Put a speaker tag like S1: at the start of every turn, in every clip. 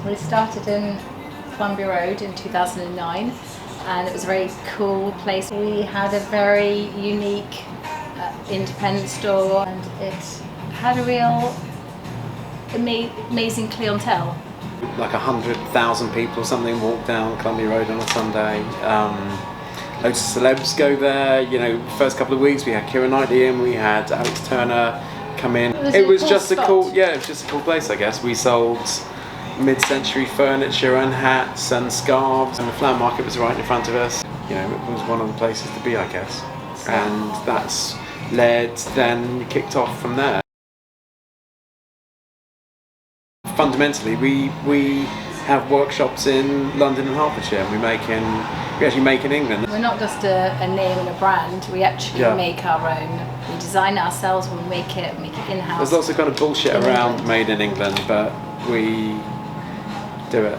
S1: We started in Columbia Road in 2009, and it was a very cool place. We had a very unique independent store, and it had a real amazing clientele.
S2: Like 100,000 people or something walk down Columbia Road on a Sunday. Loads of celebs go there. You know, first couple of weeks we had Keira Knightley in, we had Alex Turner come in. It was just a cool place, I guess. We sold mid-century furniture and hats and scarves, and the flower market was right in front of us. You know, it was one of the places to be, I guess. And that's led, then kicked off from there. Fundamentally, we have workshops in London and Hertfordshire. We actually make in England.
S1: We're not just a name and a brand. We actually make our own. We design it ourselves. We make it in-house.
S2: There's lots of kind of bullshit around made in England, but we do it.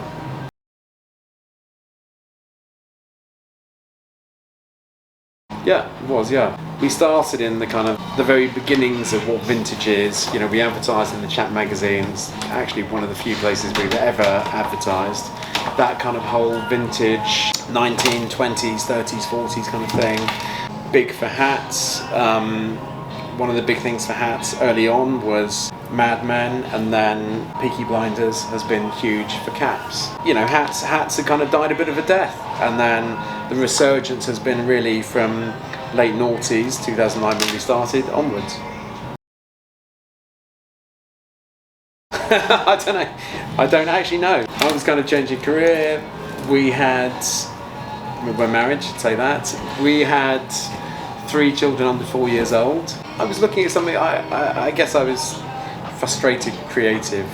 S2: Yeah, it was, yeah. We started in the kind of the very beginnings of what vintage is. You know, we advertised in the Chat magazines, actually one of the few places we've ever advertised. That kind of whole vintage 1920s, 30s, 40s kind of thing. Big for hats. One of the big things for hats early on was Mad Men, and then Peaky Blinders has been huge for caps. You know, hats have kind of died a bit of a death, and then the resurgence has been really from late noughties, 2009 when we started, onwards. I don't know. I don't actually know. I was kind of changing career. We're married, should say that. We had 3 children under 4 years old. I was looking at something, I guess I was frustrated creative.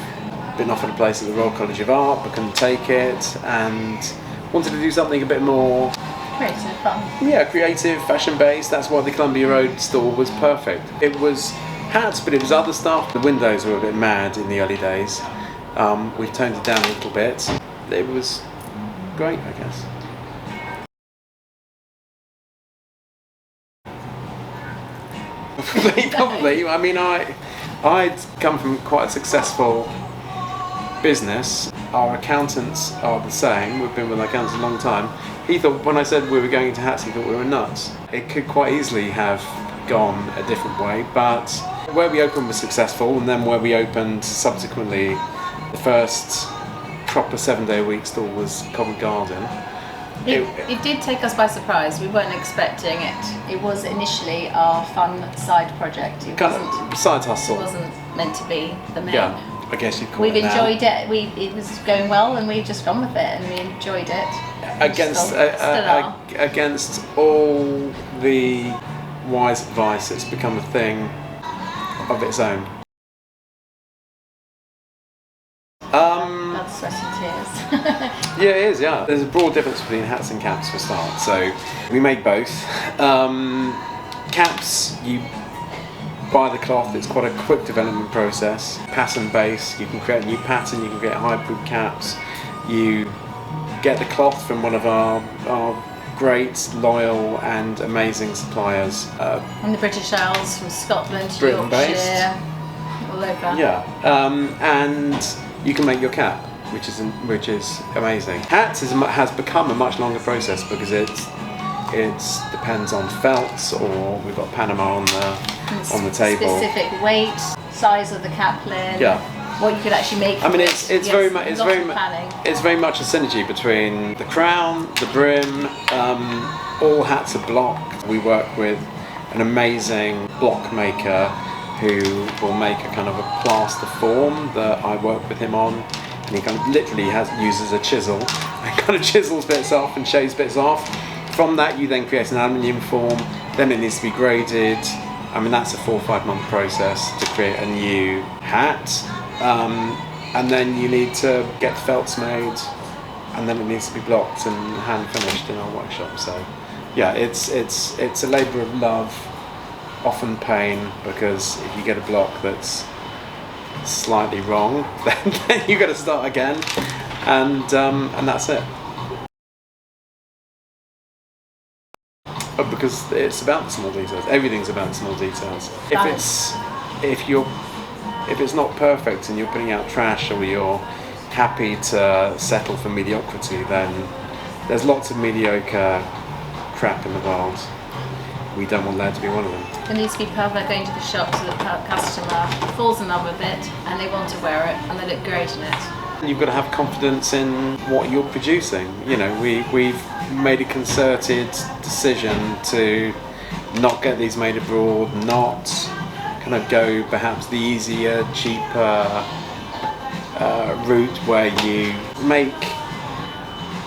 S2: Been offered a place at the Royal College of Art, but couldn't take it, and wanted to do something a bit more
S1: creative, fun.
S2: Yeah, creative, fashion-based. That's why the Columbia Road store was perfect. It was hats, but it was other stuff. The windows were a bit mad in the early days. We've toned it down a little bit. It was great, I guess. Probably. I mean, I'd come from quite a successful business. Our accountants are the same. We've been with our accountants a long time. He thought, when I said we were going into hats, he thought we were nuts. It could quite easily have gone a different way, but where we opened was successful, and then where we opened subsequently, the first proper 7-day-a-week store was Covent Garden.
S1: It did take us by surprise. We weren't expecting it. It was initially our fun side project. It wasn't
S2: side hustle.
S1: It wasn't meant to be the main.
S2: Yeah, I guess you'd call
S1: We've
S2: it now.
S1: enjoyed it. It was going well, and we've just gone with it, and we enjoyed it.
S2: Against all the wise advice, it's become a thing of its own.
S1: That's sweat and tears.
S2: Yeah, it is, yeah. There's a broad difference between hats and caps for a start. So we make both. Caps, you buy the cloth. It's quite a quick development process. Pattern base, you can create a new pattern, you can create hybrid caps. You get the cloth from one of our great, loyal and amazing suppliers.
S1: On the British Isles, from Scotland,
S2: Britain
S1: Yorkshire,
S2: based.
S1: all over.
S2: Yeah, and you can make your cap, which is amazing. Hats has become a much longer process because it depends on felts, or we've got Panama on the table.
S1: Specific weight, size of the caplin.
S2: Yeah.
S1: What you could actually make.
S2: I mean, it's very much a synergy between the crown, the brim. All hats are blocked. We work with an amazing block maker who will make a kind of a plaster form that I work with him on, and he kind of literally uses a chisel and kind of chisels bits off and shaves bits off. From that, you then create an aluminium form. Then it needs to be graded. I mean, that's a 4 or 5 month process to create a new hat. And then you need to get felts made, and then it needs to be blocked and hand finished in our workshop. So yeah, it's a labour of love, often pain, because if you get a block that's slightly wrong, then you've got to start again, and that's it. But because it's about the small details. Everything's about the small details. If it's not perfect and you're putting out trash, or you're happy to settle for mediocrity, then there's lots of mediocre crap in the world. We don't want Laird to be one of them.
S1: There needs to be perfect going to the shop so the customer falls in love with it and they want to wear it and they look great in it.
S2: You've got to have confidence in what you're producing. You know, we've made a concerted decision to not get these made abroad, not kind of go perhaps the easier, cheaper route where you make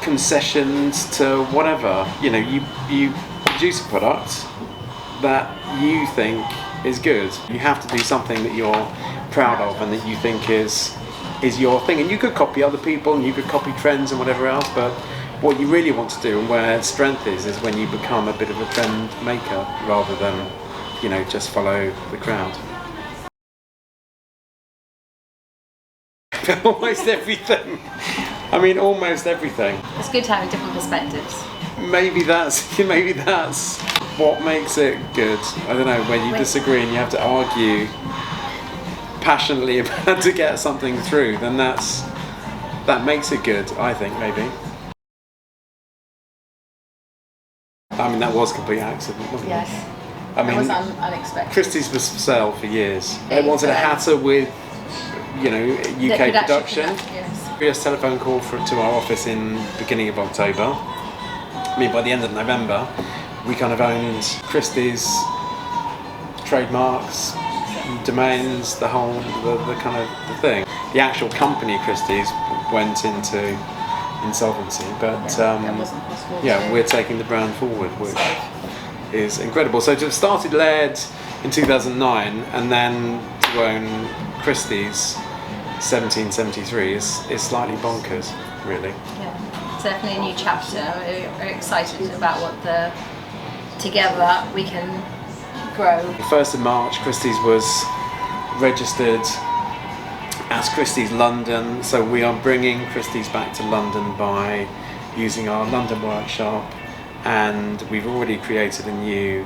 S2: concessions to whatever. You know, you produce a product that you think is good. You have to do something that you're proud of and that you think is your thing. And you could copy other people and you could copy trends and whatever else, but what you really want to do and where strength is when you become a bit of a trend maker rather than, you know, just follow the crowd. Almost everything. I mean, almost everything.
S1: It's good having different perspectives.
S2: Maybe that's what makes it good. I don't know, when you disagree and you have to argue passionately about to get something through, then that makes it good, I think, maybe. I mean, that was a complete accident, wasn't it?
S1: Yes.
S2: I mean,
S1: that was unexpected.
S2: Christie's was for sale for years. They wanted a hatter with, you know, UK production.
S1: Yes.
S2: We had a telephone call to our office in beginning of October. I mean, by the end of November, we kind of owned Christie's trademarks, domains, the whole, the kind of the thing. The actual company Christie's went into insolvency, but
S1: that wasn't possible.
S2: we're taking the brand forward, which is incredible. So to have started Laird in 2009 and then to own Christie's 1773 is slightly bonkers, really.
S1: Yeah, it's definitely a new chapter. We're excited about what together we can grow.
S2: The 1st of March, Christie's was registered as Christie's London, so we are bringing Christie's back to London by using our London workshop, and we've already created a new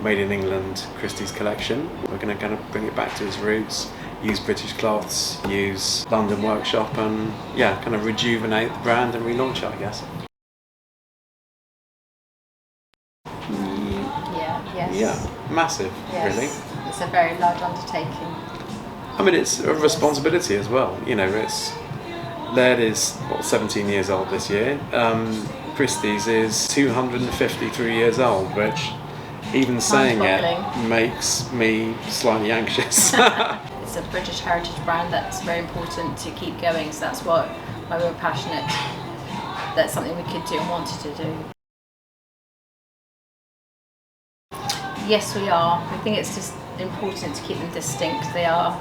S2: made in England Christie's collection. We're going to kind of bring it back to its roots, use British cloths, use London workshop, and kind of rejuvenate the brand and relaunch it, I guess. Yeah, massive,
S1: yes.
S2: Really.
S1: It's a very large undertaking.
S2: I mean, it's a responsibility as well. You know, Laird is 17 years old this year. Christie's is 253 years old, which even saying it makes me slightly anxious.
S1: It's a British heritage brand that's very important to keep going, so that's why we're passionate. That's something we could do and wanted to do. Yes, we are. I think it's just important to keep them distinct. They are,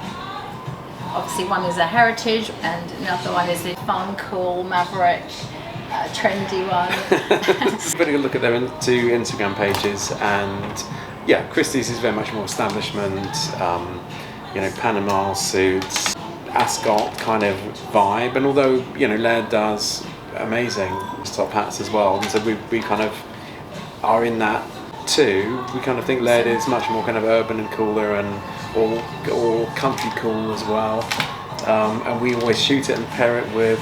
S1: obviously one is a heritage and another one is a fun, cool, maverick, trendy one.
S2: Putting a look at their two Instagram pages, and Christie's is very much more establishment, you know, Panama suits, ascot kind of vibe, and although, you know, Laird does amazing top hats as well, and so we kind of are in that too. We kind of think Laird is much more kind of urban and cooler and or country cool as well, and we always shoot it and pair it with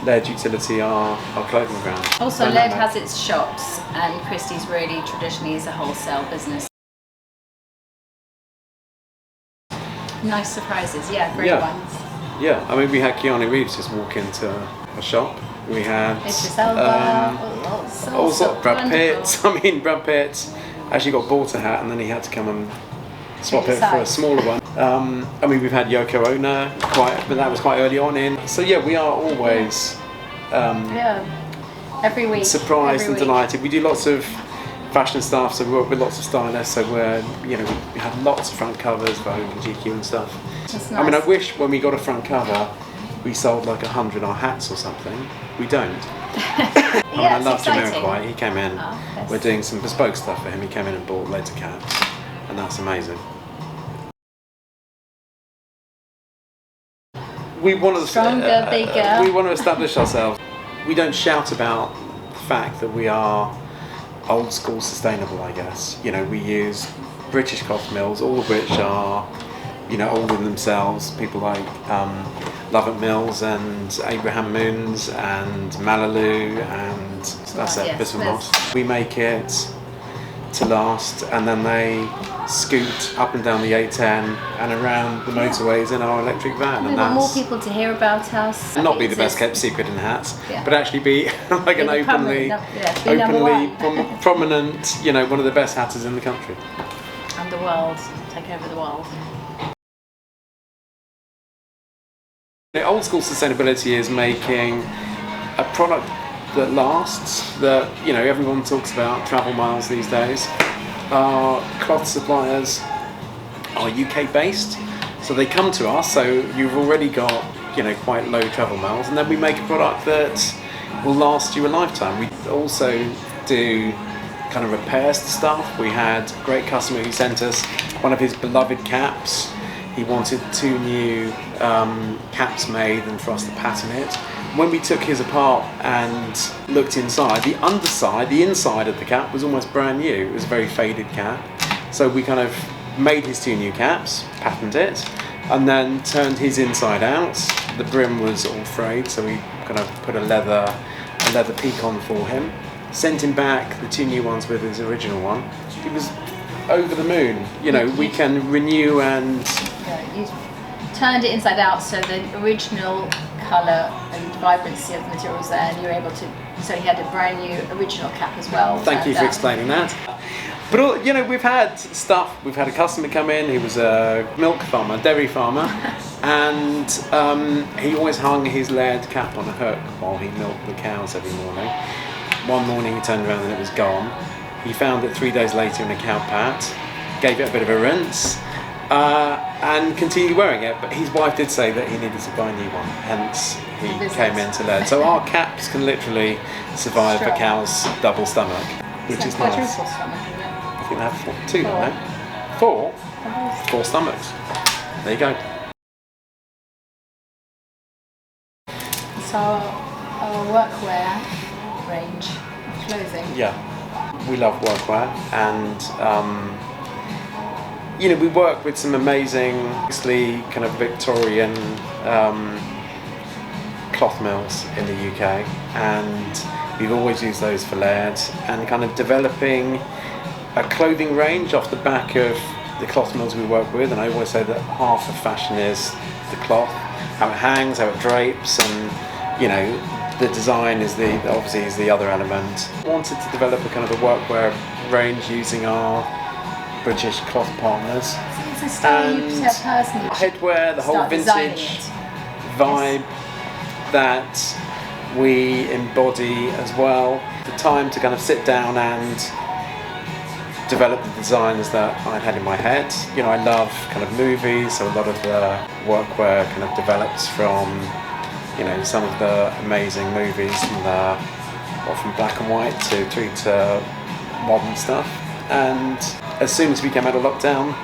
S2: Laird Utility, our clothing brand.
S1: Also, Laird has its shops, and Christie's really traditionally is a wholesale business. Nice surprises, great ones.
S2: Yeah, I mean, we had Keanu Reeves just walk into a shop. We had also Brad Pitt. I mean, Brad Pitt actually got bought a hat and then he had to come and swap it for a smaller one. I mean, we've had Yoko Ono but that was quite early on in. So we are always
S1: every week
S2: surprised and delighted. We do lots of fashion stuff, so we work with lots of stylists. So we have lots of front covers, Vogue and GQ and stuff.
S1: That's nice.
S2: I mean, I wish when we got a front cover, we sold like 100 our hats or something. We don't. I love Jamiroquai. He came in. We're doing some bespoke stuff for him. He came in and bought loads of caps, and that's amazing. We want to
S1: stronger, bigger.
S2: We want to establish ourselves. We don't shout about the fact that we are old school sustainable, I guess. You know, we use British cloth mills, all of which are, you know, older than themselves. People like Love at Mills and Abraham Moons and Malaloo and that's it, Bismarck Moss. We make it to last, and then they scoot up and down the A10 and around the motorways in our electric van.
S1: We want more people to hear about us.
S2: And not be the best kept secret in hats, but actually be like an openly prominent, you know, one of the best hatters in the country.
S1: And the world, take over the world.
S2: Old school sustainability is making a product that lasts, that, you know, everyone talks about travel miles these days. Our cloth suppliers are UK based, so they come to us, so you've already got, you know, quite low travel miles, and then we make a product that will last you a lifetime. We also do kind of repairs to stuff. We had a great customer who sent us one of his beloved caps. He wanted 2 new caps made and for us to pattern it. When we took his apart and looked inside, the underside, the inside of the cap was almost brand new. It was a very faded cap. So we kind of made his 2 new caps, patterned it, and then turned his inside out. The brim was all frayed, so we kind of put a leather peak on for him. Sent him back the 2 new ones with his original one. He was over the moon. You know, we can renew and...
S1: Yeah, you turned it inside out, so the original colour and vibrancy of the material was there, and you were able to, so he had a brand new original cap as well.
S2: Thank you for explaining that. But, you know, we've had stuff, we've had a customer come in, he was a milk farmer, dairy farmer, and he always hung his Laird cap on a hook while he milked the cows every morning. One morning he turned around and it was gone. He found it 3 days later in a cow pat, gave it a bit of a rinse, and continued wearing it, but his wife did say that he needed to buy a new one, hence he came into Laird. So our caps can literally survive a cow's double stomach, which is nice. I think they have 2, don't they? 4? 4 stomachs. There you go.
S1: So our workwear range of clothing.
S2: Yeah, we love workwear, and you know, we work with some amazing, mostly kind of Victorian cloth mills in the UK, and we've always used those for Laird, and kind of developing a clothing range off the back of the cloth mills we work with. And I always say that half of fashion is the cloth, how it hangs, how it drapes, and, you know, the design is obviously is the other element. I wanted to develop a kind of a workwear range using our British cloth partners.
S1: So it's a style you personally
S2: Headwear, the whole vintage vibe that we embody as well. The time to kind of sit down and develop the designs that I'd had in my head. You know, I love kind of movies, so a lot of the workwear kind of develops from, you know, some of the amazing movies from black and white through to modern stuff. And as soon as we came out of lockdown,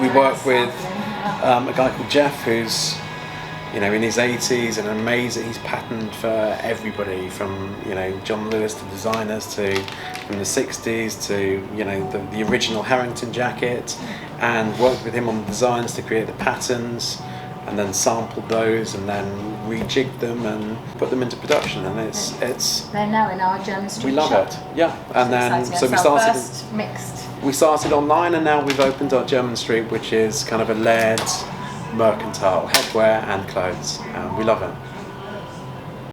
S2: we worked with a guy called Jeff, who's, you know, in his 80s and amazing. He's patterned for everybody from, you know, John Lewis to designers to from the 60s to, you know, the original Harrington jacket, and worked with him on the designs to create the patterns, and then sampled those and then rejigged them and put them into production. And it's
S1: they're now in our German street
S2: we love
S1: shop.
S2: it, yeah. And then so we started online, and now we've opened our German street, which is kind of a Laird mercantile, headwear and clothes. We love it.